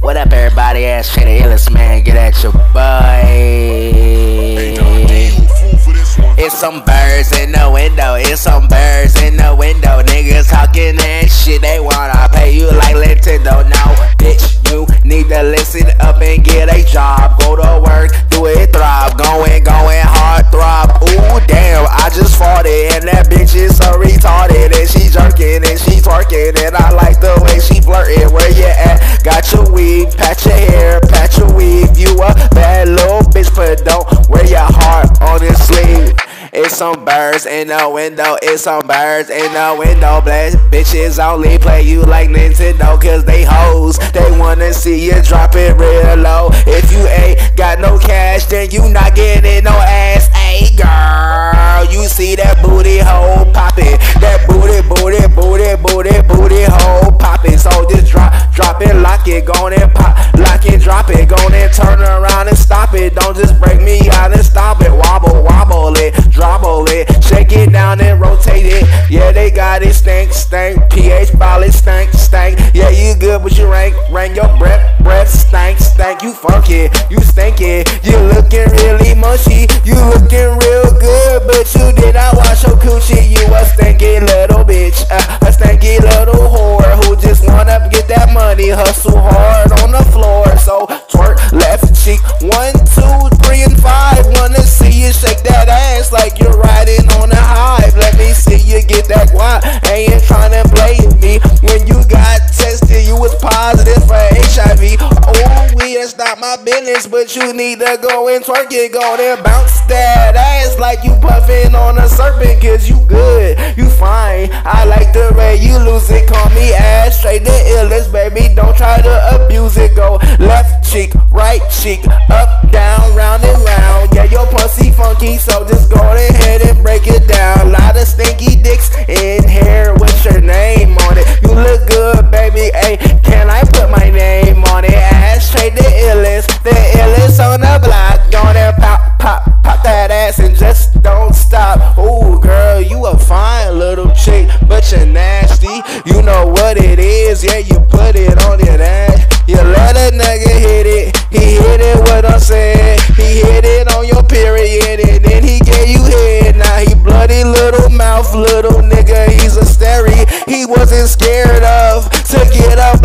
What up, everybody? Ass straight the illest man. Get at your boy. It's some birds in the window. It's some birds in the window. Niggas talking that shit. They wanna pay you like Nintendo. Now, bitch, you need to listen up and get a job. Go to work, do it, thrive. Going hard, throb. Ooh, damn, I just farted and that bitch is so retarded. And she jerking and she twerking and I like the way she flirting. Where you at? Got your weave, patch your hair, patch your weave. You a bad little bitch, but don't wear your heart on your sleeve. It's some birds in the window, it's some birds in the window. Blast bitches only play you like Nintendo, cause they hoes. They wanna see you drop it real low. If you ain't got no cash, then you not getting no ass. Hey girl, you see that booty hole poppin'. That booty hole poppin'. So just drop it, lock it, go and pop. Lock it, drop it, go and turn around and stop it. Don't just break me out and stop it. Wobble it, drobble it, shake it down and rotate it. Yeah, they got it, stank, pH ball stank. Yeah, you good, but you rank your breath stank. You funky, you stinky, you looking really mushy, you looking real good, but you did not wash your coochie. You a stinky little bitch, a stinky little whore who just wanna get that money, hustle hard on the floor. So twerk left cheek, 1, 2, 3, and 5. Wanna see you shake that ass like you're riding on a hive. Let me see you get that guap. Ain't tryna play with me. When you got tested, you was positive for HIV. Oh, that's not my business, but you need to go and twerk it. Go there, bounce that ass like you puffin' on a serpent. Cause you good, you fine. I like the way you lose it. Call me ass straight the illest, baby. Don't try to abuse it. Go left cheek, right cheek, up, down, round and round. Yeah, your pussy funky, so just go ahead and break it down. Lot of stinky dicks in here with your name on it. You look good, baby. Hey, can I put my name on it? Ass straight the illest on the block. Go there, pop that ass and just don't stop. Ooh, girl, you a fine little chick, but you're nasty. You know what it is, yeah, you put it on your ass. You let a nigga hit it, he hit it what I'm saying. He hit it on your period and then he gave you head. Now he bloody little mouth, little nigga, he's a stary. He wasn't scared of to get up